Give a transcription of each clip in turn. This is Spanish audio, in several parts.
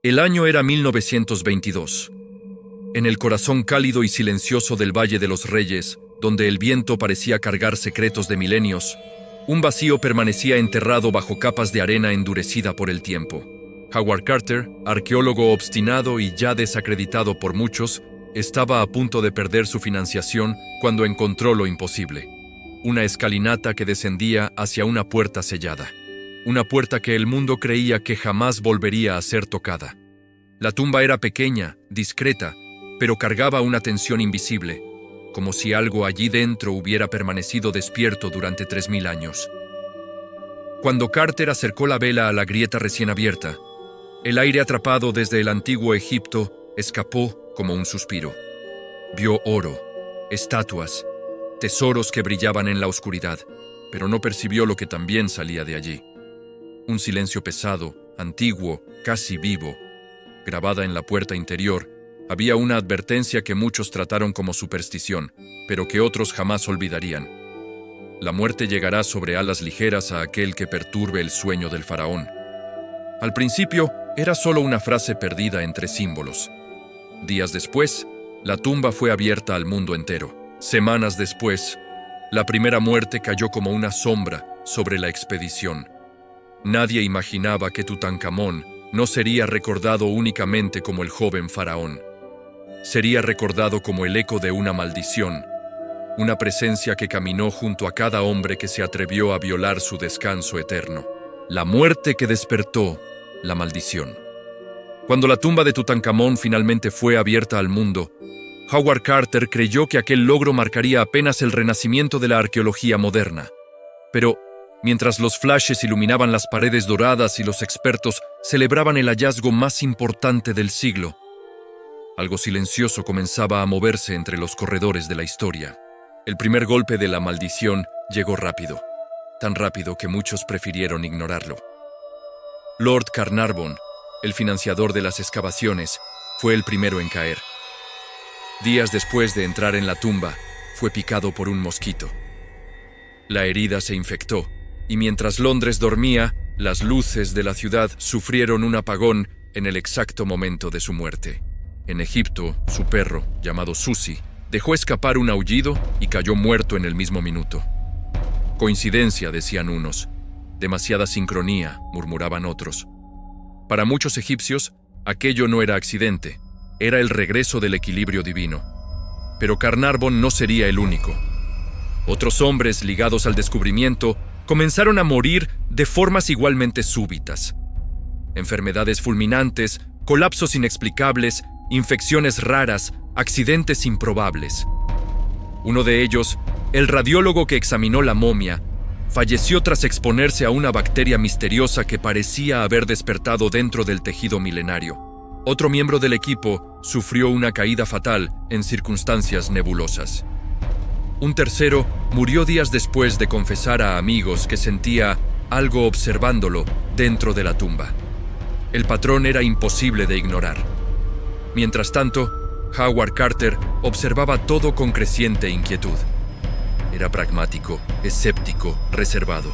El año era 1922. En el corazón cálido y silencioso del Valle de los Reyes, donde el viento parecía cargar secretos de milenios, un vacío permanecía enterrado bajo capas de arena endurecida por el tiempo. Howard Carter, arqueólogo obstinado y ya desacreditado por muchos, estaba a punto de perder su financiación cuando encontró lo imposible. Una escalinata que descendía hacia una puerta sellada. Una puerta que el mundo creía que jamás volvería a ser tocada. La tumba era pequeña, discreta, pero cargaba una tensión invisible, como si algo allí dentro hubiera permanecido despierto durante 3000 años. Cuando Carter acercó la vela a la grieta recién abierta, el aire atrapado desde el antiguo Egipto escapó como un suspiro. Vio oro, estatuas, tesoros que brillaban en la oscuridad, pero no percibió lo que también salía de allí. Un silencio pesado, antiguo, casi vivo. Grabada en la puerta interior, había una advertencia que muchos trataron como superstición, pero que otros jamás olvidarían. La muerte llegará sobre alas ligeras a aquel que perturbe el sueño del faraón. Al principio, era solo una frase perdida entre símbolos. Días después, la tumba fue abierta al mundo entero. Semanas después, la primera muerte cayó como una sombra sobre la expedición. Nadie imaginaba que Tutankamón no sería recordado únicamente como el joven faraón. Sería recordado como el eco de una maldición, una presencia que caminó junto a cada hombre que se atrevió a violar su descanso eterno. La muerte que despertó la maldición. Cuando la tumba de Tutankamón finalmente fue abierta al mundo, Howard Carter creyó que aquel logro marcaría apenas el renacimiento de la arqueología moderna. Pero, mientras los flashes iluminaban las paredes doradas y los expertos celebraban el hallazgo más importante del siglo, algo silencioso comenzaba a moverse entre los corredores de la historia. El primer golpe de la maldición llegó rápido, tan rápido que muchos prefirieron ignorarlo. Lord Carnarvon, el financiador de las excavaciones, fue el primero en caer. Días después de entrar en la tumba, fue picado por un mosquito. La herida se infectó, y mientras Londres dormía, las luces de la ciudad sufrieron un apagón en el exacto momento de su muerte. En Egipto, su perro, llamado Susi, dejó escapar un aullido y cayó muerto en el mismo minuto. Coincidencia, decían unos. Demasiada sincronía, murmuraban otros. Para muchos egipcios, aquello no era accidente, era el regreso del equilibrio divino. Pero Carnarvon no sería el único. Otros hombres ligados al descubrimiento comenzaron a morir de formas igualmente súbitas. Enfermedades fulminantes, colapsos inexplicables, infecciones raras, accidentes improbables. Uno de ellos, el radiólogo que examinó la momia, falleció tras exponerse a una bacteria misteriosa que parecía haber despertado dentro del tejido milenario. Otro miembro del equipo sufrió una caída fatal en circunstancias nebulosas. Un tercero murió días después de confesar a amigos que sentía algo observándolo dentro de la tumba. El patrón era imposible de ignorar. Mientras tanto, Howard Carter observaba todo con creciente inquietud. Era pragmático, escéptico, reservado.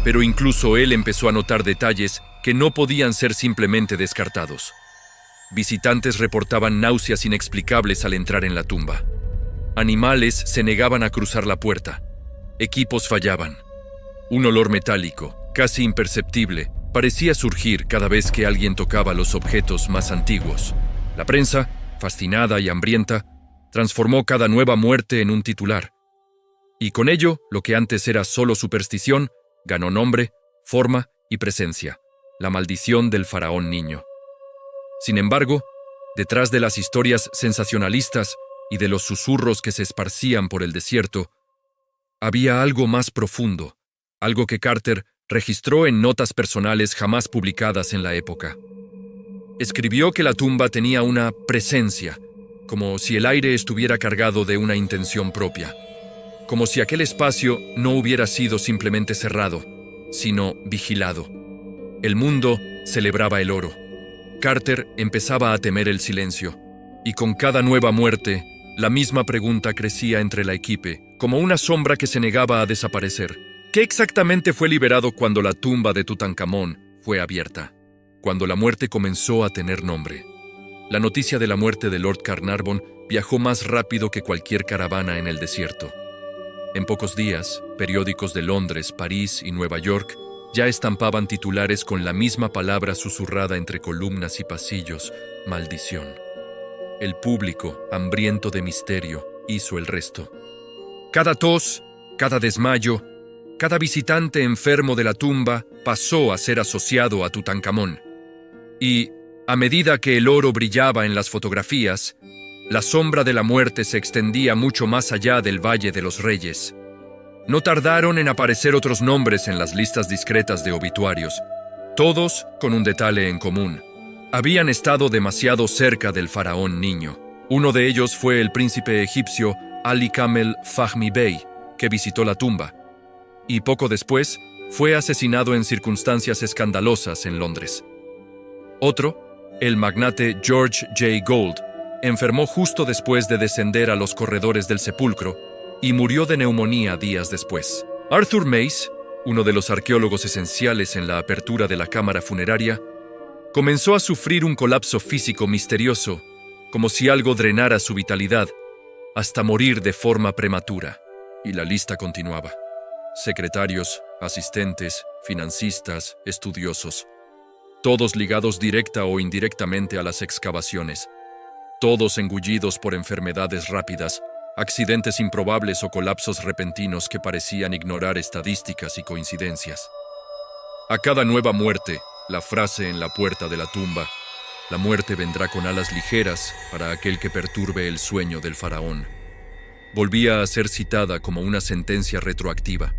Pero incluso él empezó a notar detalles que no podían ser simplemente descartados. Visitantes reportaban náuseas inexplicables al entrar en la tumba. Animales se negaban a cruzar la puerta. Equipos fallaban. Un olor metálico, casi imperceptible, parecía surgir cada vez que alguien tocaba los objetos más antiguos. La prensa, fascinada y hambrienta, transformó cada nueva muerte en un titular. Y con ello, lo que antes era solo superstición, ganó nombre, forma y presencia: la maldición del faraón niño. Sin embargo, detrás de las historias sensacionalistas y de los susurros que se esparcían por el desierto, había algo más profundo, algo que Carter registró en notas personales jamás publicadas en la época. Escribió que la tumba tenía una presencia, como si el aire estuviera cargado de una intención propia, como si aquel espacio no hubiera sido simplemente cerrado, sino vigilado. El mundo celebraba el oro. Carter empezaba a temer el silencio, y con cada nueva muerte, la misma pregunta crecía entre la equipe, como una sombra que se negaba a desaparecer. ¿Qué exactamente fue liberado cuando la tumba de Tutankamón fue abierta? cuando la muerte comenzó a tener nombre. La noticia de la muerte de Lord Carnarvon viajó más rápido que cualquier caravana en el desierto. En pocos días, periódicos de Londres, París y Nueva York ya estampaban titulares con la misma palabra susurrada entre columnas y pasillos: maldición. El público, hambriento de misterio, hizo el resto. Cada tos, cada desmayo, cada visitante enfermo de la tumba pasó a ser asociado a Tutankamón. Y, a medida que el oro brillaba en las fotografías, la sombra de la muerte se extendía mucho más allá del Valle de los Reyes. No tardaron en aparecer otros nombres en las listas discretas de obituarios, todos con un detalle en común: habían estado demasiado cerca del faraón niño. Uno de ellos fue el príncipe egipcio Ali Kamel Fahmy Bey, que visitó la tumba, y poco después fue asesinado en circunstancias escandalosas en Londres. Otro, el magnate George J. Gould, enfermó justo después de descender a los corredores del sepulcro y murió de neumonía días después. Arthur Mace, uno de los arqueólogos esenciales en la apertura de la cámara funeraria, comenzó a sufrir un colapso físico misterioso, como si algo drenara su vitalidad, hasta morir de forma prematura. Y la lista continuaba. Secretarios, asistentes, financistas, estudiosos, todos ligados directa o indirectamente a las excavaciones, todos engullidos por enfermedades rápidas, accidentes improbables o colapsos repentinos que parecían ignorar estadísticas y coincidencias. A cada nueva muerte, la frase en la puerta de la tumba: la muerte vendrá con alas ligeras para aquel que perturbe el sueño del faraón, volvía a ser citada como una sentencia retroactiva.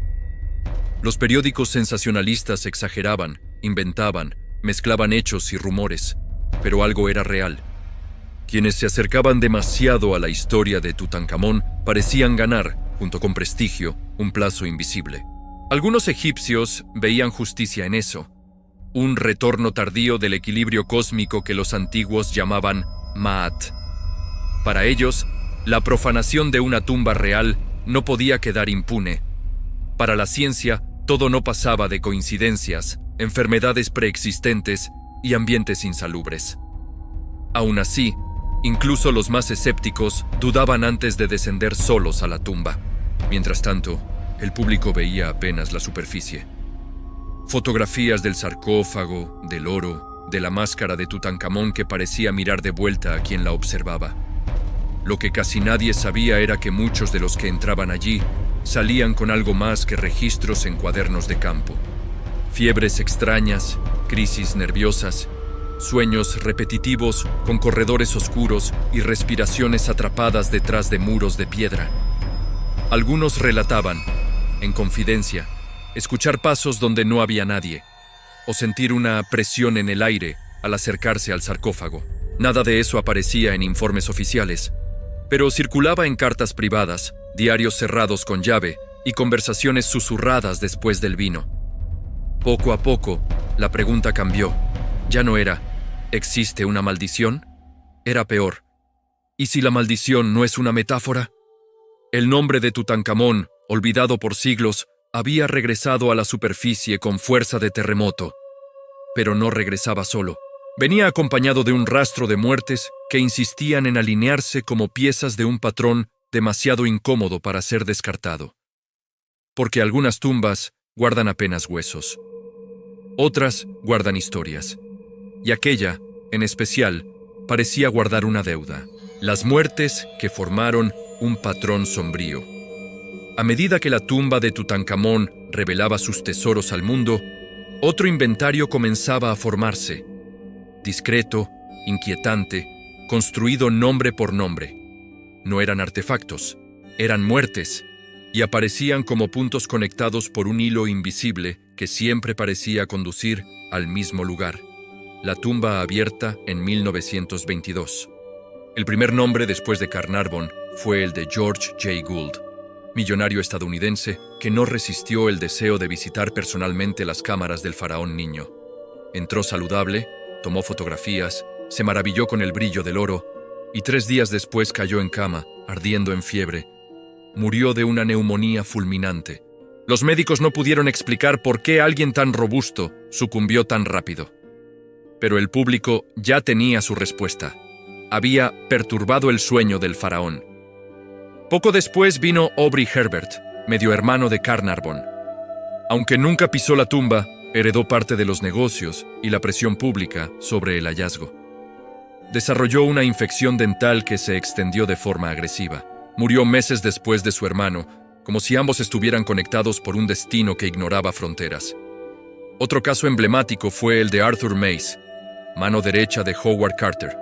Los periódicos sensacionalistas exageraban, inventaban, mezclaban hechos y rumores, pero algo era real. Quienes se acercaban demasiado a la historia de Tutankamón parecían ganar, junto con prestigio, un plazo invisible. Algunos egipcios veían justicia en eso, un retorno tardío del equilibrio cósmico que los antiguos llamaban Ma'at. Para ellos, la profanación de una tumba real no podía quedar impune. Para la ciencia, todo no pasaba de coincidencias, enfermedades preexistentes y ambientes insalubres. Aún así, incluso los más escépticos dudaban antes de descender solos a la tumba. Mientras tanto, el público veía apenas la superficie. Fotografías del sarcófago, del oro, de la máscara de Tutankamón que parecía mirar de vuelta a quien la observaba. Lo que casi nadie sabía era que muchos de los que entraban allí salían con algo más que registros en cuadernos de campo. Fiebres extrañas, crisis nerviosas, sueños repetitivos con corredores oscuros y respiraciones atrapadas detrás de muros de piedra. Algunos relataban, en confidencia, escuchar pasos donde no había nadie, o sentir una presión en el aire al acercarse al sarcófago. Nada de eso aparecía en informes oficiales, pero circulaba en cartas privadas, diarios cerrados con llave y conversaciones susurradas después del vino. Poco a poco, la pregunta cambió. Ya no era, ¿existe una maldición? Era peor. ¿Y si la maldición no es una metáfora? El nombre de Tutankamón, olvidado por siglos, había regresado a la superficie con fuerza de terremoto. Pero no regresaba solo. Venía acompañado de un rastro de muertes que insistían en alinearse como piezas de un patrón demasiado incómodo para ser descartado. Porque algunas tumbas guardan apenas huesos. Otras guardan historias. Y aquella, en especial, parecía guardar una deuda. Las muertes que formaron un patrón sombrío. A medida que la tumba de Tutankamón revelaba sus tesoros al mundo, otro inventario comenzaba a formarse. Discreto, inquietante, construido nombre por nombre. No eran artefactos, eran muertes, y aparecían como puntos conectados por un hilo invisible que siempre parecía conducir al mismo lugar. La tumba abierta en 1922. El primer nombre después de Carnarvon fue el de George J. Gould, millonario estadounidense que no resistió el deseo de visitar personalmente las cámaras del faraón niño. Entró saludable, tomó fotografías, se maravilló con el brillo del oro y 3 días después cayó en cama, ardiendo en fiebre. Murió de una neumonía fulminante. Los médicos no pudieron explicar por qué alguien tan robusto sucumbió tan rápido. Pero el público ya tenía su respuesta. Había perturbado el sueño del faraón. Poco después vino Aubrey Herbert, medio hermano de Carnarvon. Aunque nunca pisó la tumba, heredó parte de los negocios y la presión pública sobre el hallazgo. Desarrolló una infección dental que se extendió de forma agresiva. Murió meses después de su hermano, como si ambos estuvieran conectados por un destino que ignoraba fronteras. Otro caso emblemático fue el de Arthur Mace, mano derecha de Howard Carter.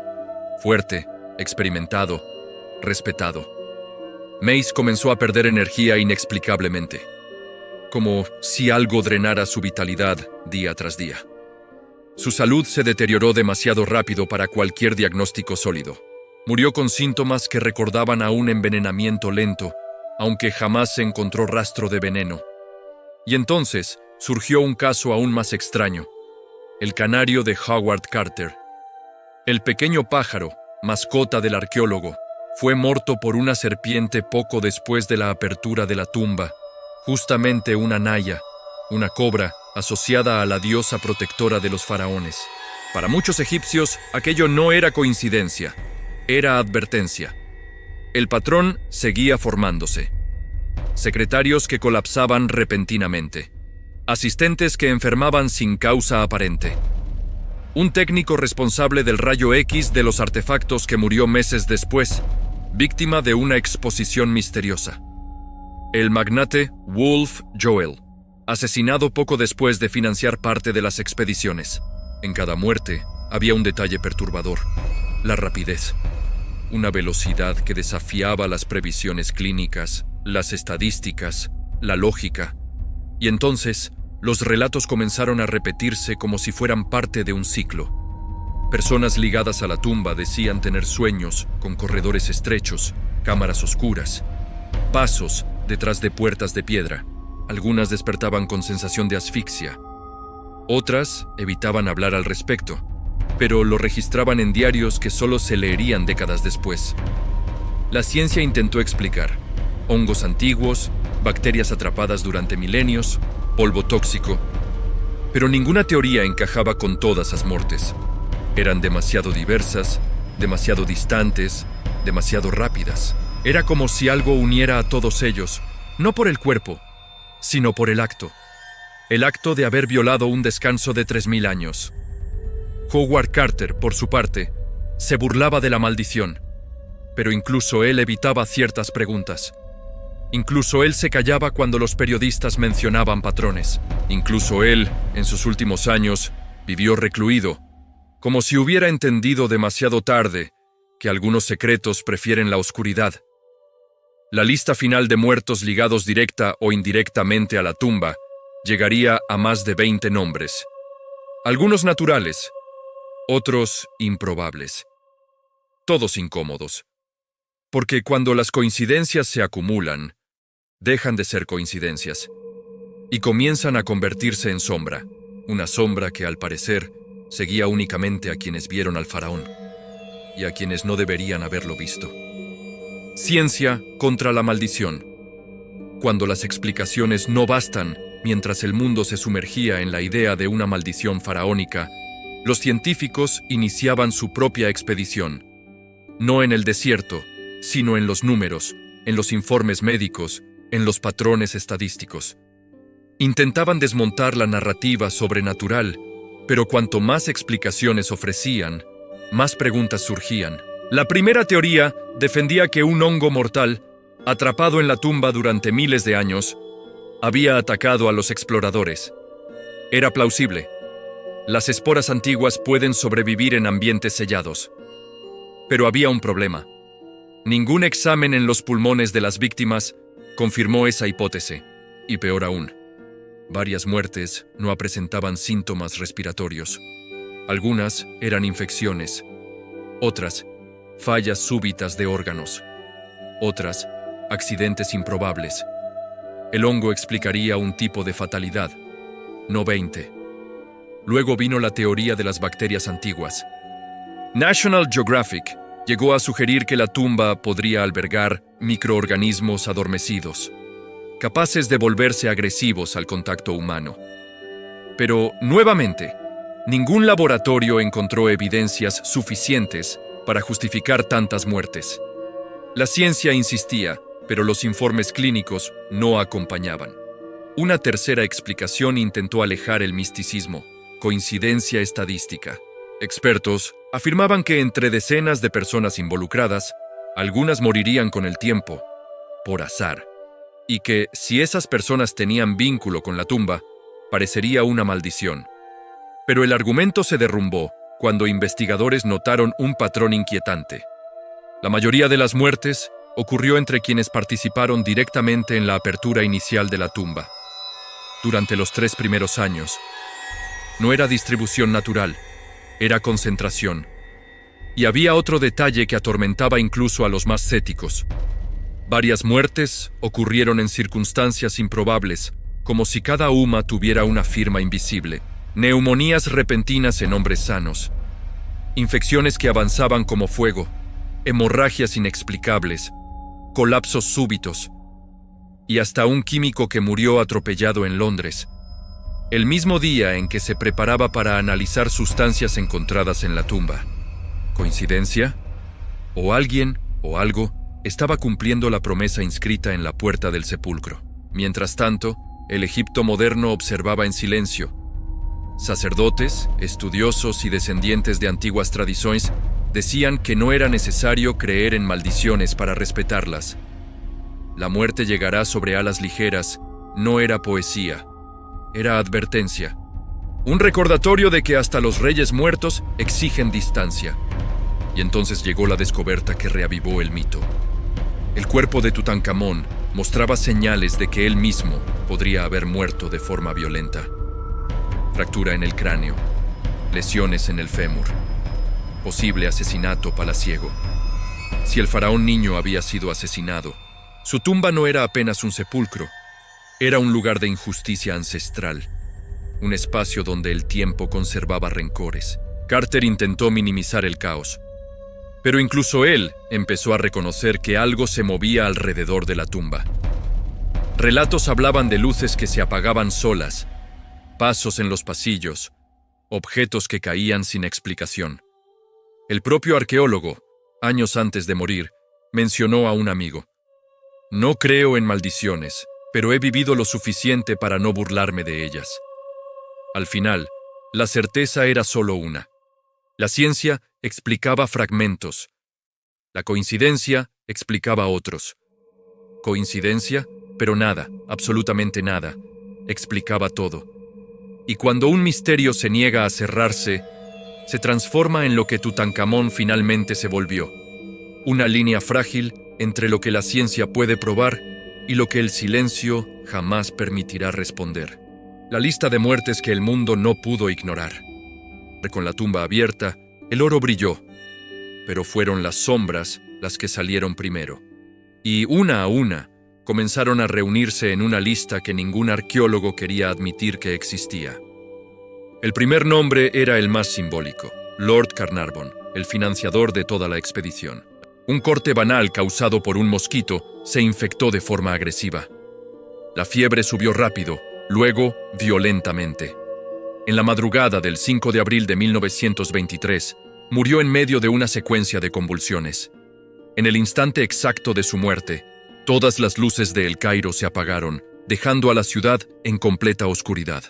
Fuerte, experimentado, respetado. Mace comenzó a perder energía inexplicablemente, como si algo drenara su vitalidad día tras día. Su salud se deterioró demasiado rápido para cualquier diagnóstico sólido. Murió con síntomas que recordaban a un envenenamiento lento, aunque jamás se encontró rastro de veneno. Y entonces surgió un caso aún más extraño: el canario de Howard Carter. El pequeño pájaro, mascota del arqueólogo, fue muerto por una serpiente poco después de la apertura de la tumba, justamente una naya, una cobra asociada a la diosa protectora de los faraones. Para muchos egipcios, aquello no era coincidencia, era advertencia. El patrón seguía formándose. Secretarios que colapsaban repentinamente. Asistentes que enfermaban sin causa aparente. Un técnico responsable del rayo X de los artefactos que murió meses después, víctima de una exposición misteriosa. El magnate Wolf Joel, asesinado poco después de financiar parte de las expediciones. En cada muerte había un detalle perturbador: la rapidez. Una velocidad que desafiaba las previsiones clínicas, las estadísticas, la lógica. Y entonces, los relatos comenzaron a repetirse como si fueran parte de un ciclo. Personas ligadas a la tumba decían tener sueños con corredores estrechos, cámaras oscuras, pasos detrás de puertas de piedra. Algunas despertaban con sensación de asfixia. Otras evitaban hablar al respecto, pero lo registraban en diarios que solo se leerían décadas después. La ciencia intentó explicar: hongos antiguos, bacterias atrapadas durante milenios, polvo tóxico. Pero ninguna teoría encajaba con todas las muertes. Eran demasiado diversas, demasiado distantes, demasiado rápidas. Era como si algo uniera a todos ellos, no por el cuerpo, sino por el acto. El acto de haber violado un descanso de 3000 años. Howard Carter, por su parte, se burlaba de la maldición, pero incluso él evitaba ciertas preguntas. Incluso él se callaba cuando los periodistas mencionaban patrones. Incluso él, en sus últimos años, vivió recluido, como si hubiera entendido demasiado tarde que algunos secretos prefieren la oscuridad. La lista final de muertos ligados directa o indirectamente a la tumba llegaría a más de 20 nombres. Algunos naturales, otros improbables. Todos incómodos. Porque cuando las coincidencias se acumulan, dejan de ser coincidencias y comienzan a convertirse en sombra. Una sombra que, al parecer, seguía únicamente a quienes vieron al faraón y a quienes no deberían haberlo visto. Ciencia contra la maldición. Cuando las explicaciones no bastan, mientras el mundo se sumergía en la idea de una maldición faraónica, los científicos iniciaban su propia expedición. No en el desierto, sino en los números, en los informes médicos, en los patrones estadísticos. Intentaban desmontar la narrativa sobrenatural, pero cuanto más explicaciones ofrecían, más preguntas surgían. La primera teoría defendía que un hongo mortal, atrapado en la tumba durante miles de años, había atacado a los exploradores. Era plausible. Las esporas antiguas pueden sobrevivir en ambientes sellados. Pero había un problema. Ningún examen en los pulmones de las víctimas confirmó esa hipótesis, y peor aún, varias muertes no presentaban síntomas respiratorios. Algunas eran infecciones, otras, fallas súbitas de órganos, otras, accidentes improbables. El hongo explicaría un tipo de fatalidad, no 20. Luego vino la teoría de las bacterias antiguas. National Geographic llegó a sugerir que la tumba podría albergar microorganismos adormecidos, capaces de volverse agresivos al contacto humano. Pero, nuevamente, Ningún laboratorio encontró evidencias suficientes para justificar tantas muertes. La ciencia insistía, pero los informes clínicos no acompañaban. Una tercera explicación intentó alejar el misticismo: coincidencia estadística. Expertos afirmaban que entre decenas de personas involucradas, algunas morirían con el tiempo, por azar, y que, si esas personas tenían vínculo con la tumba, parecería una maldición. Pero el argumento se derrumbó cuando investigadores notaron un patrón inquietante. La mayoría de las muertes ocurrió entre quienes participaron directamente en la apertura inicial de la tumba. Durante los 3 primeros años, no era distribución natural, era concentración. Y había otro detalle que atormentaba incluso a los más céticos. Varias muertes ocurrieron en circunstancias improbables, como si cada una tuviera una firma invisible. Neumonías repentinas en hombres sanos, infecciones que avanzaban como fuego, hemorragias inexplicables, colapsos súbitos, y hasta un químico que murió atropellado en Londres, el mismo día en que se preparaba para analizar sustancias encontradas en la tumba. ¿Coincidencia? ¿O alguien o algo estaba cumpliendo la promesa inscrita en la puerta del sepulcro? Mientras tanto, el Egipto moderno observaba en silencio. Sacerdotes, estudiosos y descendientes de antiguas tradiciones decían que no era necesario creer en maldiciones para respetarlas. La muerte llegará sobre alas ligeras no era poesía, era advertencia. Un recordatorio de que hasta los reyes muertos exigen distancia. Y entonces llegó la descubierta que reavivó el mito. El cuerpo de Tutankamón mostraba señales de que él mismo podría haber muerto de forma violenta. Fractura en el cráneo, lesiones en el fémur, posible asesinato palaciego. Si el faraón niño había sido asesinado, su tumba no era apenas un sepulcro, era un lugar de injusticia ancestral, un espacio donde el tiempo conservaba rencores. Carter intentó minimizar el caos, pero incluso él empezó a reconocer que algo se movía alrededor de la tumba. Relatos hablaban de luces que se apagaban solas, pasos en los pasillos, objetos que caían sin explicación. El propio arqueólogo, años antes de morir, mencionó a un amigo: «No creo en maldiciones, pero he vivido lo suficiente para no burlarme de ellas». Al final, la certeza era solo una. La ciencia explicaba fragmentos. La coincidencia explicaba otros. Coincidencia, pero nada, absolutamente nada, explicaba todo. Y cuando un misterio se niega a cerrarse, se transforma en lo que Tutankamón finalmente se volvió: una línea frágil entre lo que la ciencia puede probar y lo que el silencio jamás permitirá responder. La lista de muertes que el mundo no pudo ignorar. Con la tumba abierta, el oro brilló, pero fueron las sombras las que salieron primero. Y una a una, comenzaron a reunirse en una lista que ningún arqueólogo quería admitir que existía. El primer nombre era el más simbólico: Lord Carnarvon, el financiador de toda la expedición. Un corte banal causado por un mosquito se infectó de forma agresiva. La fiebre subió rápido, luego violentamente. En la madrugada del 5 de abril de 1923, murió en medio de una secuencia de convulsiones. En el instante exacto de su muerte, todas las luces de El Cairo se apagaron, dejando a la ciudad en completa oscuridad.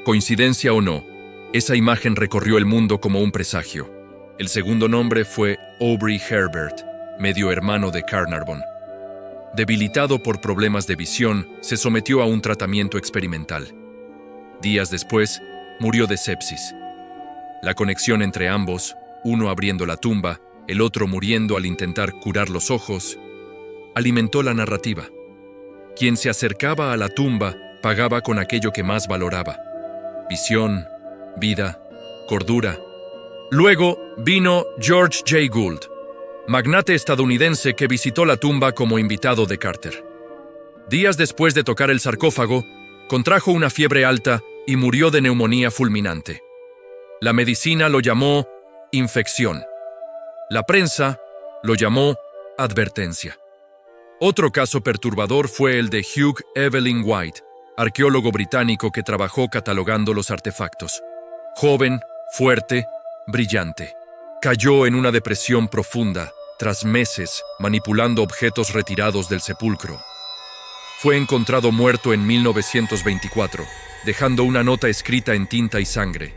Coincidencia o no, esa imagen recorrió el mundo como un presagio. El segundo nombre fue Aubrey Herbert, medio hermano de Carnarvon. Debilitado por problemas de visión, se sometió a un tratamiento experimental. Días después, murió de sepsis. La conexión entre ambos, uno abriendo la tumba, el otro muriendo al intentar curar los ojos, alimentó la narrativa. Quien se acercaba a la tumba pagaba con aquello que más valoraba: visión, vida, cordura. Luego vino George J. Gould, magnate estadounidense que visitó la tumba como invitado de Carter. Días después de tocar el sarcófago, contrajo una fiebre alta y murió de neumonía fulminante. La medicina lo llamó infección. La prensa lo llamó advertencia. Otro caso perturbador fue el de Hugh Evelyn White, arqueólogo británico que trabajó catalogando los artefactos. Joven, fuerte, brillante. Cayó en una depresión profunda tras meses manipulando objetos retirados del sepulcro. Fue encontrado muerto en 1924, dejando una nota escrita en tinta y sangre.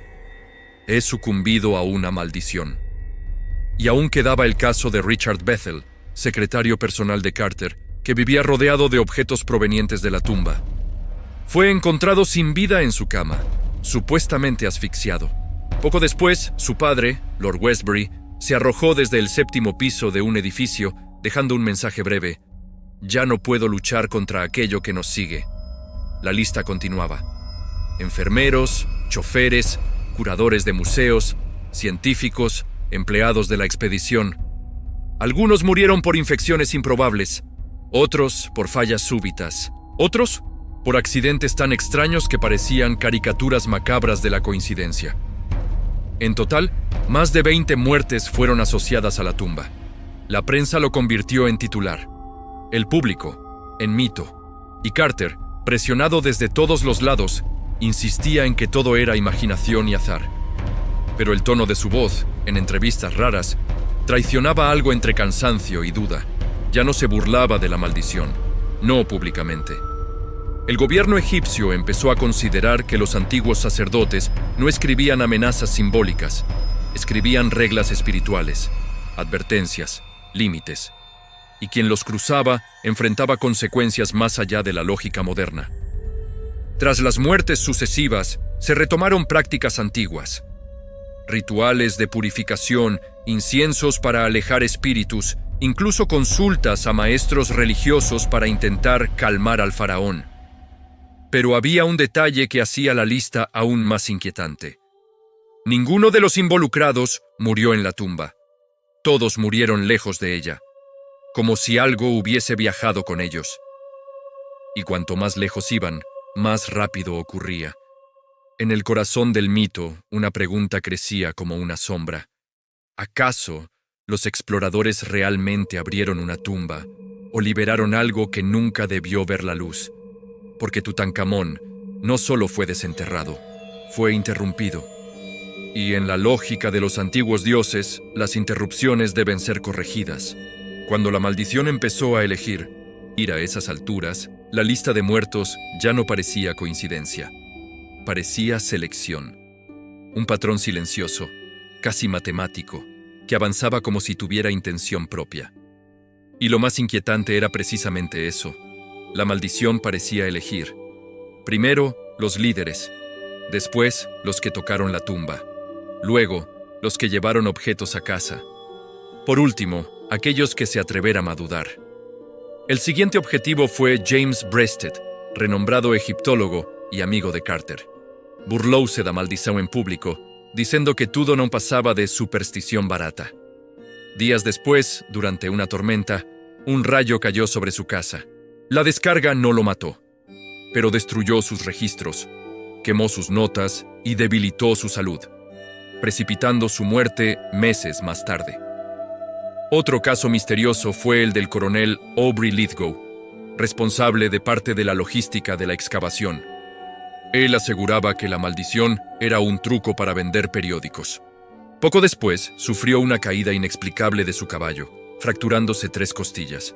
He sucumbido a una maldición. Y aún quedaba el caso de Richard Bethel, secretario personal de Carter, que vivía rodeado de objetos provenientes de la tumba. Fue encontrado sin vida en su cama, supuestamente asfixiado. Poco después, su padre, Lord Westbury, se arrojó desde el 7º piso de un edificio, dejando un mensaje breve. Ya no puedo luchar contra aquello que nos sigue. La lista continuaba. Enfermeros, choferes, curadores de museos, científicos, empleados de la expedición. Algunos murieron por infecciones improbables, otros por fallas súbitas, otros por accidentes tan extraños que parecían caricaturas macabras de la coincidencia. En total, más de 20 muertes fueron asociadas a la tumba. La prensa lo convirtió en titular, el público en mito, y Carter, presionado desde todos los lados, insistía en que todo era imaginación y azar. Pero el tono de su voz, en entrevistas raras, traicionaba algo entre cansancio y duda. Ya no se burlaba de la maldición, no públicamente. El gobierno egipcio empezó a considerar que los antiguos sacerdotes no escribían amenazas simbólicas, escribían reglas espirituales, advertencias, límites, y quien los cruzaba enfrentaba consecuencias más allá de la lógica moderna. Tras las muertes sucesivas, se retomaron prácticas antiguas. Rituales de purificación, inciensos para alejar espíritus, incluso consultas a maestros religiosos para intentar calmar al faraón. Pero había un detalle que hacía la lista aún más inquietante. Ninguno de los involucrados murió en la tumba. Todos murieron lejos de ella, como si algo hubiese viajado con ellos. Y cuanto más lejos iban, más rápido ocurría. En el corazón del mito, una pregunta crecía como una sombra. ¿Acaso los exploradores realmente abrieron una tumba o liberaron algo que nunca debió ver la luz? Porque Tutankamón no solo fue desenterrado, fue interrumpido. Y en la lógica de los antiguos dioses, las interrupciones deben ser corregidas. Cuando la maldición empezó a elegir ir a esas alturas, la lista de muertos ya no parecía coincidencia. Parecía selección. Un patrón silencioso, casi matemático, que avanzaba como si tuviera intención propia. Y lo más inquietante era precisamente eso. La maldición parecía elegir. Primero, los líderes. Después, los que tocaron la tumba. Luego, los que llevaron objetos a casa. Por último, aquellos que se atreveran a dudar. El siguiente objetivo fue James Breasted, renombrado egiptólogo y amigo de Carter. Burlouse da maldición en público, diciendo que todo no pasaba de superstición barata. Días después, durante una tormenta, un rayo cayó sobre su casa. La descarga no lo mató, pero destruyó sus registros, quemó sus notas y debilitó su salud, precipitando su muerte meses más tarde. Otro caso misterioso fue el del coronel Aubrey Lithgow, responsable de parte de la logística de la excavación. Él aseguraba que la maldición era un truco para vender periódicos. Poco después, sufrió una caída inexplicable de su caballo, fracturándose 3 costillas.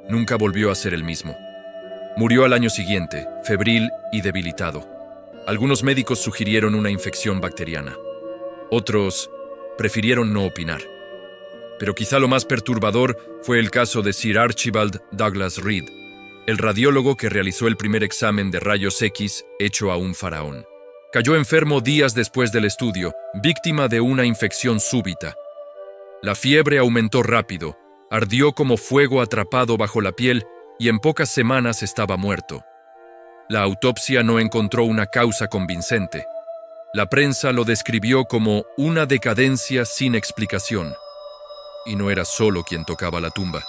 Nunca volvió a ser el mismo. Murió al año siguiente, febril y debilitado. Algunos médicos sugirieron una infección bacteriana. Otros prefirieron no opinar. Pero quizá lo más perturbador fue el caso de Sir Archibald Douglas Reed, el radiólogo que realizó el primer examen de rayos X hecho a un faraón. Cayó enfermo días después del estudio, víctima de una infección súbita. La fiebre aumentó rápido, ardió como fuego atrapado bajo la piel y en pocas semanas estaba muerto. La autopsia no encontró una causa convincente. La prensa lo describió como una decadencia sin explicación. Y no era solo quien tocaba la tumba,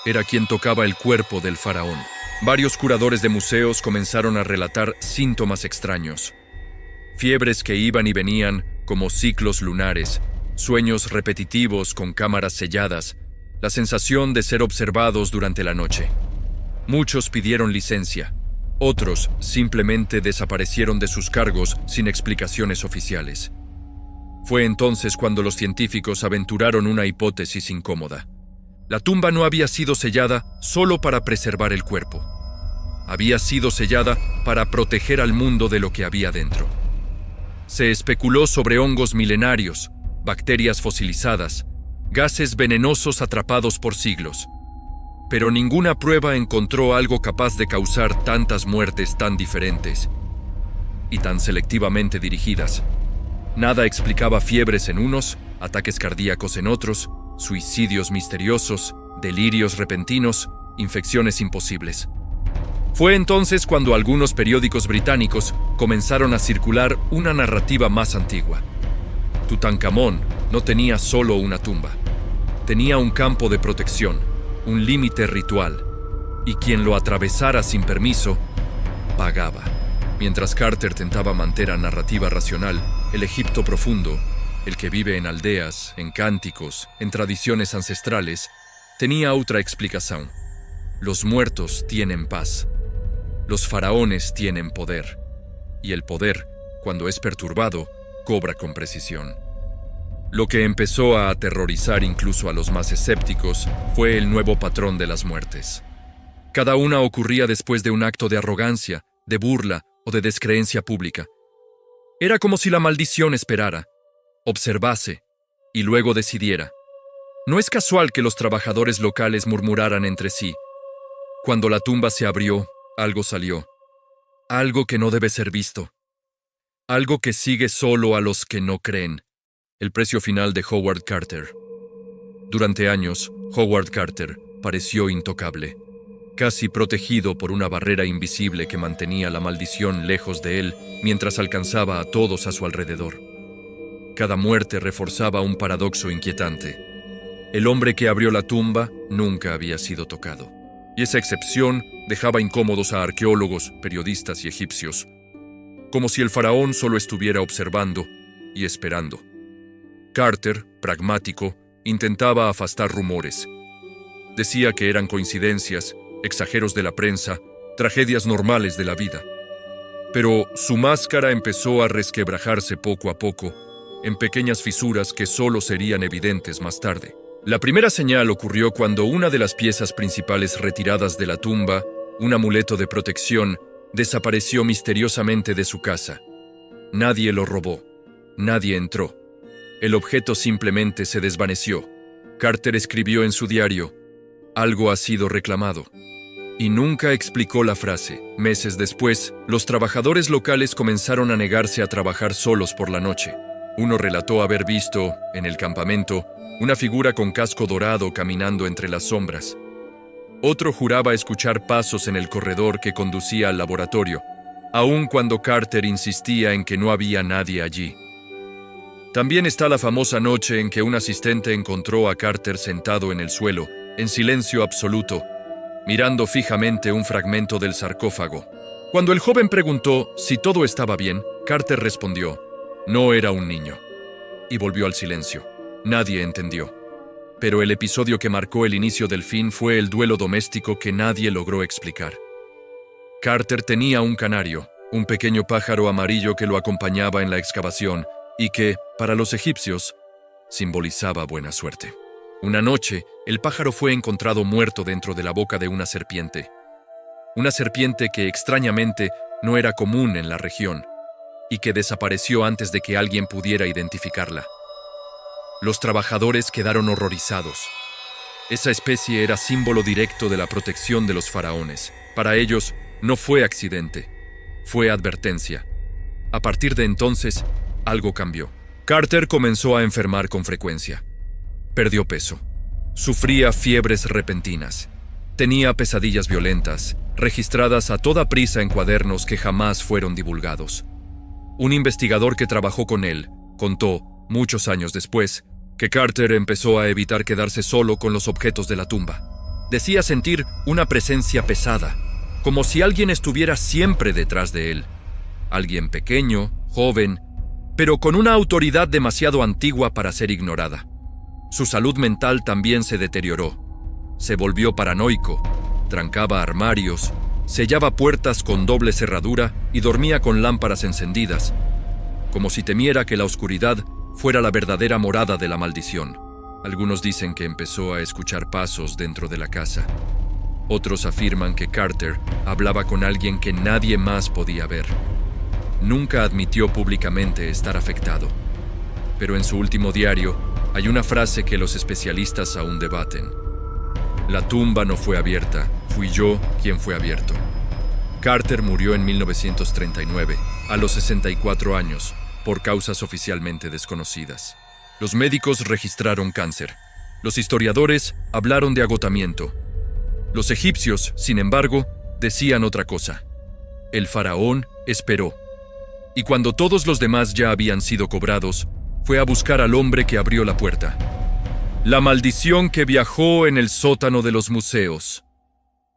era quien tocaba el cuerpo del faraón. Varios curadores de museos comenzaron a relatar síntomas extraños. Fiebres que iban y venían como ciclos lunares, sueños repetitivos con cámaras selladas, la sensación de ser observados durante la noche. Muchos pidieron licencia. Otros simplemente desaparecieron de sus cargos sin explicaciones oficiales. Fue entonces cuando los científicos aventuraron una hipótesis incómoda. La tumba no había sido sellada solo para preservar el cuerpo. Había sido sellada para proteger al mundo de lo que había dentro. Se especuló sobre hongos milenarios, bacterias fosilizadas, gases venenosos atrapados por siglos. Pero ninguna prueba encontró algo capaz de causar tantas muertes tan diferentes y tan selectivamente dirigidas. Nada explicaba fiebres en unos, ataques cardíacos en otros, suicidios misteriosos, delirios repentinos, infecciones imposibles. Fue entonces cuando algunos periódicos británicos comenzaron a circular una narrativa más antigua. Tutankamón no tenía solo una tumba, tenía un campo de protección, un límite ritual, y quien lo atravesara sin permiso, pagaba. Mientras Carter tentaba mantener la narrativa racional, el Egipto profundo, el que vive en aldeas, en cánticos, en tradiciones ancestrales, tenía otra explicación. Los muertos tienen paz. Los faraones tienen poder. Y el poder, cuando es perturbado, cobra con precisión. Lo que empezó a aterrorizar incluso a los más escépticos fue el nuevo patrón de las muertes. Cada una ocurría después de un acto de arrogancia, de burla o de descreencia pública. Era como si la maldición esperara, observase y luego decidiera. No es casual que los trabajadores locales murmuraran entre sí. Cuando la tumba se abrió, algo salió. Algo que no debe ser visto. Algo que sigue solo a los que no creen. El precio final de Howard Carter. Durante años, Howard Carter pareció intocable, casi protegido por una barrera invisible que mantenía la maldición lejos de él mientras alcanzaba a todos a su alrededor. Cada muerte reforzaba un paradoxo inquietante. El hombre que abrió la tumba nunca había sido tocado, y esa excepción dejaba incómodos a arqueólogos, periodistas y egipcios, como si el faraón solo estuviera observando y esperando. Carter, pragmático, intentaba afastar rumores. Decía que eran coincidencias, exageros de la prensa, tragedias normales de la vida. Pero su máscara empezó a resquebrajarse poco a poco, en pequeñas fisuras que solo serían evidentes más tarde. La primera señal ocurrió cuando una de las piezas principales retiradas de la tumba, un amuleto de protección, desapareció misteriosamente de su casa. Nadie lo robó, nadie entró. El objeto simplemente se desvaneció. Carter escribió en su diario, «Algo ha sido reclamado», y nunca explicó la frase. Meses después, los trabajadores locales comenzaron a negarse a trabajar solos por la noche. Uno relató haber visto, en el campamento, una figura con casco dorado caminando entre las sombras. Otro juraba escuchar pasos en el corredor que conducía al laboratorio, aun cuando Carter insistía en que no había nadie allí. También está la famosa noche en que un asistente encontró a Carter sentado en el suelo, en silencio absoluto, mirando fijamente un fragmento del sarcófago. Cuando el joven preguntó si todo estaba bien, Carter respondió, «No era un niño», y volvió al silencio. Nadie entendió. Pero el episodio que marcó el inicio del fin fue el duelo doméstico que nadie logró explicar. Carter tenía un canario, un pequeño pájaro amarillo que lo acompañaba en la excavación y que, para los egipcios, simbolizaba buena suerte. Una noche, el pájaro fue encontrado muerto dentro de la boca de una serpiente. Una serpiente que, extrañamente, no era común en la región y que desapareció antes de que alguien pudiera identificarla. Los trabajadores quedaron horrorizados. Esa especie era símbolo directo de la protección de los faraones. Para ellos, no fue accidente, fue advertencia. A partir de entonces, algo cambió. Carter comenzó a enfermar con frecuencia. Perdió peso. Sufría fiebres repentinas. Tenía pesadillas violentas, registradas a toda prisa en cuadernos que jamás fueron divulgados. Un investigador que trabajó con él contó, muchos años después, que Carter empezó a evitar quedarse solo con los objetos de la tumba. Decía sentir una presencia pesada, como si alguien estuviera siempre detrás de él. Alguien pequeño, joven, pero con una autoridad demasiado antigua para ser ignorada. Su salud mental también se deterioró. Se volvió paranoico, trancaba armarios, sellaba puertas con doble cerradura y dormía con lámparas encendidas, como si temiera que la oscuridad fuera la verdadera morada de la maldición. Algunos dicen que empezó a escuchar pasos dentro de la casa. Otros afirman que Carter hablaba con alguien que nadie más podía ver. Nunca admitió públicamente estar afectado, pero en su último diario hay una frase que los especialistas aún debaten. La tumba no fue abierta, fui yo quien fue abierto. Carter murió en 1939, a los 64 años, por causas oficialmente desconocidas. Los médicos registraron cáncer. Los historiadores hablaron de agotamiento. Los egipcios, sin embargo, decían otra cosa. El faraón esperó. Y cuando todos los demás ya habían sido cobrados, fue a buscar al hombre que abrió la puerta. La maldición que viajó en el sótano de los museos.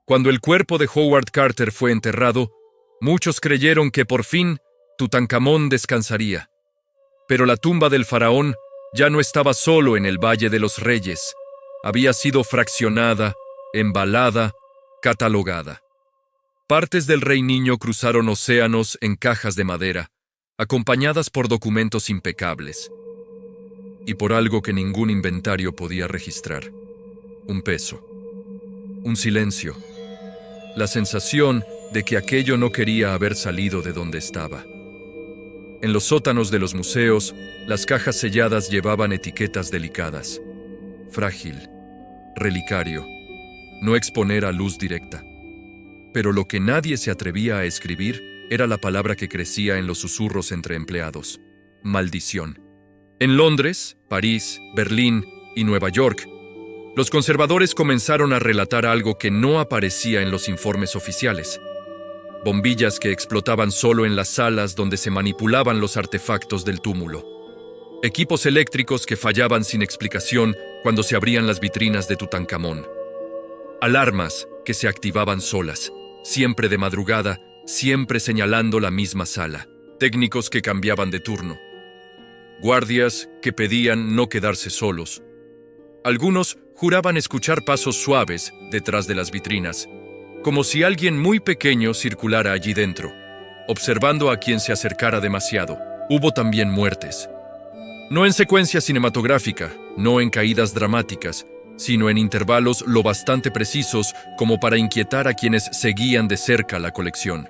Cuando el cuerpo de Howard Carter fue enterrado, muchos creyeron que por fin Tutankamón descansaría. Pero la tumba del faraón ya no estaba solo en el Valle de los Reyes. Había sido fraccionada, embalada, catalogada. Partes del Rey Niño cruzaron océanos en cajas de madera, acompañadas por documentos impecables. Y por algo que ningún inventario podía registrar. Un peso. Un silencio. La sensación de que aquello no quería haber salido de donde estaba. En los sótanos de los museos, las cajas selladas llevaban etiquetas delicadas. Frágil. Relicario. No exponer a luz directa. Pero lo que nadie se atrevía a escribir era la palabra que crecía en los susurros entre empleados. Maldición. En Londres, París, Berlín y Nueva York, los conservadores comenzaron a relatar algo que no aparecía en los informes oficiales. Bombillas que explotaban solo en las salas donde se manipulaban los artefactos del túmulo. Equipos eléctricos que fallaban sin explicación cuando se abrían las vitrinas de Tutankamón. Alarmas que se activaban solas, siempre de madrugada, siempre señalando la misma sala. Técnicos que cambiaban de turno. Guardias que pedían no quedarse solos. Algunos juraban escuchar pasos suaves detrás de las vitrinas, como si alguien muy pequeño circulara allí dentro, observando a quien se acercara demasiado. Hubo también muertes. No en secuencia cinematográfica, no en caídas dramáticas, sino en intervalos lo bastante precisos como para inquietar a quienes seguían de cerca la colección.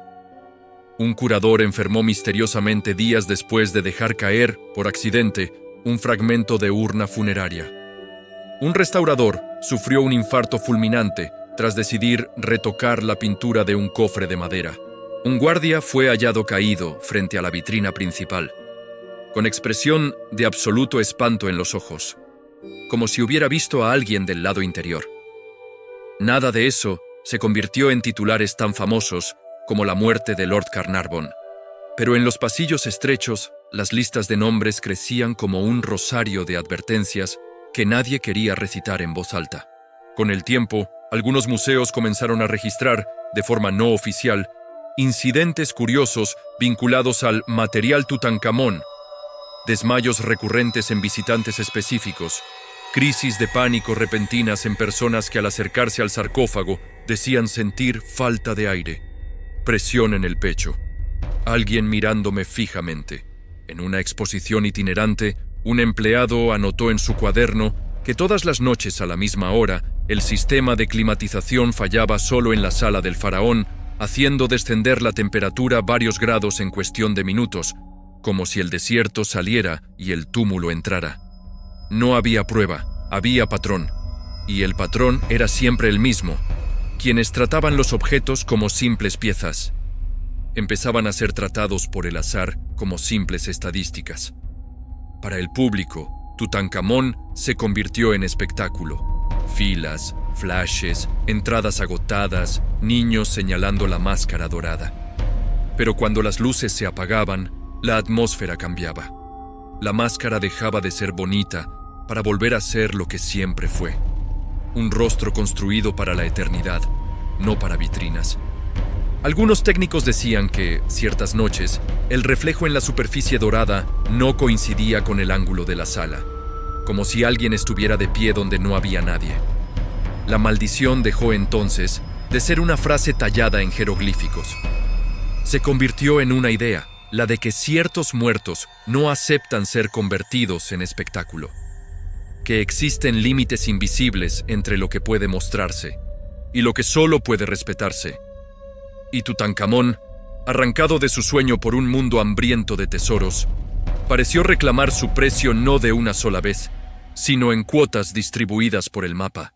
Un curador enfermó misteriosamente días después de dejar caer, por accidente, un fragmento de urna funeraria. Un restaurador sufrió un infarto fulminante tras decidir retocar la pintura de un cofre de madera. Un guardia fue hallado caído frente a la vitrina principal, con expresión de absoluto espanto en los ojos, como si hubiera visto a alguien del lado interior. Nada de eso se convirtió en titulares tan famosos como la muerte de Lord Carnarvon. Pero en los pasillos estrechos, las listas de nombres crecían como un rosario de advertencias que nadie quería recitar en voz alta. Con el tiempo, algunos museos comenzaron a registrar, de forma no oficial, incidentes curiosos vinculados al material Tutankamón, desmayos recurrentes en visitantes específicos, crisis de pánico repentinas en personas que al acercarse al sarcófago decían sentir falta de aire. Presión en el pecho. Alguien mirándome fijamente. En una exposición itinerante, un empleado anotó en su cuaderno que todas las noches a la misma hora, el sistema de climatización fallaba solo en la sala del faraón, haciendo descender la temperatura varios grados en cuestión de minutos, como si el desierto saliera y el túmulo entrara. No había prueba, había patrón. Y el patrón era siempre el mismo. Quienes trataban los objetos como simples piezas empezaban a ser tratados por el azar como simples estadísticas. Para el público, Tutankamón se convirtió en espectáculo. Filas, flashes, entradas agotadas, niños señalando la máscara dorada. Pero cuando las luces se apagaban, la atmósfera cambiaba. La máscara dejaba de ser bonita para volver a ser lo que siempre fue. Un rostro construido para la eternidad, no para vitrinas. Algunos técnicos decían que, ciertas noches, el reflejo en la superficie dorada no coincidía con el ángulo de la sala, como si alguien estuviera de pie donde no había nadie. La maldición dejó entonces De ser una frase tallada en jeroglíficos, se convirtió en una idea, la de que ciertos muertos no aceptan ser convertidos en espectáculo, que existen límites invisibles entre lo que puede mostrarse y lo que solo puede respetarse. Y Tutankamón, arrancado de su sueño por un mundo hambriento de tesoros, pareció reclamar su precio no de una sola vez, sino en cuotas distribuidas por el mapa.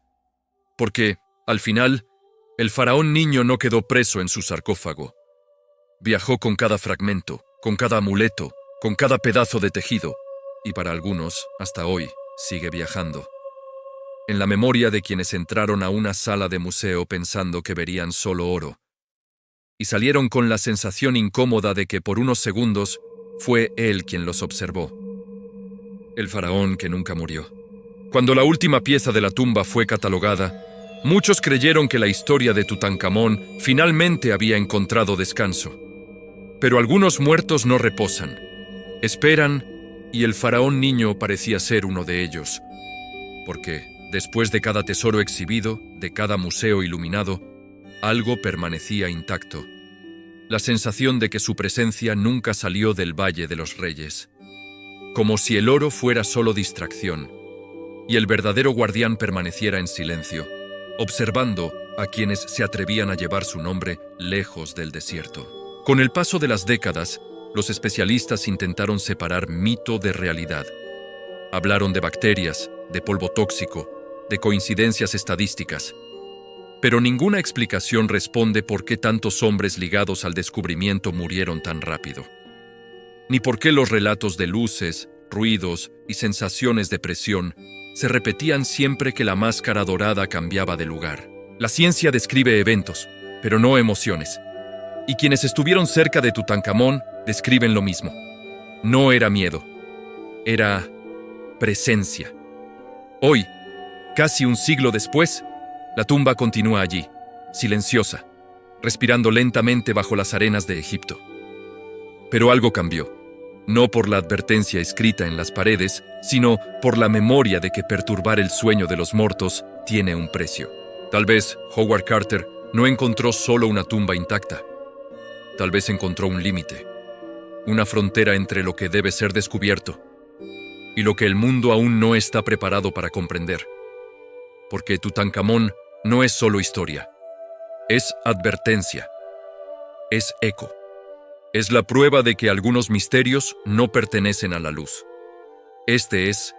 Porque, al final, el faraón niño no quedó preso en su sarcófago. Viajó con cada fragmento, con cada amuleto, con cada pedazo de tejido, y para algunos, hasta hoy, sigue viajando. En la memoria de quienes entraron a una sala de museo pensando que verían solo oro, y salieron con la sensación incómoda de que por unos segundos fue él quien los observó. El faraón que nunca murió. Cuando la última pieza de la tumba fue catalogada, muchos creyeron que la historia de Tutankamón finalmente había encontrado descanso. Pero algunos muertos no reposan, esperan, y el faraón niño parecía ser uno de ellos. Porque, después de cada tesoro exhibido, de cada museo iluminado, algo permanecía intacto. La sensación de que su presencia nunca salió del Valle de los Reyes. Como si el oro fuera solo distracción, y el verdadero guardián permaneciera en silencio, observando a quienes se atrevían a llevar su nombre lejos del desierto. Con el paso de las décadas, los especialistas intentaron separar mito de realidad. Hablaron de bacterias, de polvo tóxico, de coincidencias estadísticas. Pero ninguna explicación responde por qué tantos hombres ligados al descubrimiento murieron tan rápido. Ni por qué los relatos de luces, ruidos y sensaciones de presión se repetían siempre que la máscara dorada cambiaba de lugar. La ciencia describe eventos, pero no emociones. Y quienes estuvieron cerca de Tutankamón describen lo mismo. No era miedo, era presencia. Hoy, casi un siglo después, la tumba continúa allí, silenciosa, respirando lentamente bajo las arenas de Egipto. Pero algo cambió, no por la advertencia escrita en las paredes, sino por la memoria de que perturbar el sueño de los muertos tiene un precio. Tal vez Howard Carter no encontró solo una tumba intacta. Tal vez encontró un límite, una frontera entre lo que debe ser descubierto y lo que el mundo aún no está preparado para comprender. Porque Tutankamón no es solo historia, es advertencia, es eco, es la prueba de que algunos misterios no pertenecen a la luz. Este es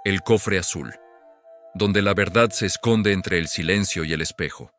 el cofre azul, donde la verdad se esconde entre el silencio y el espejo.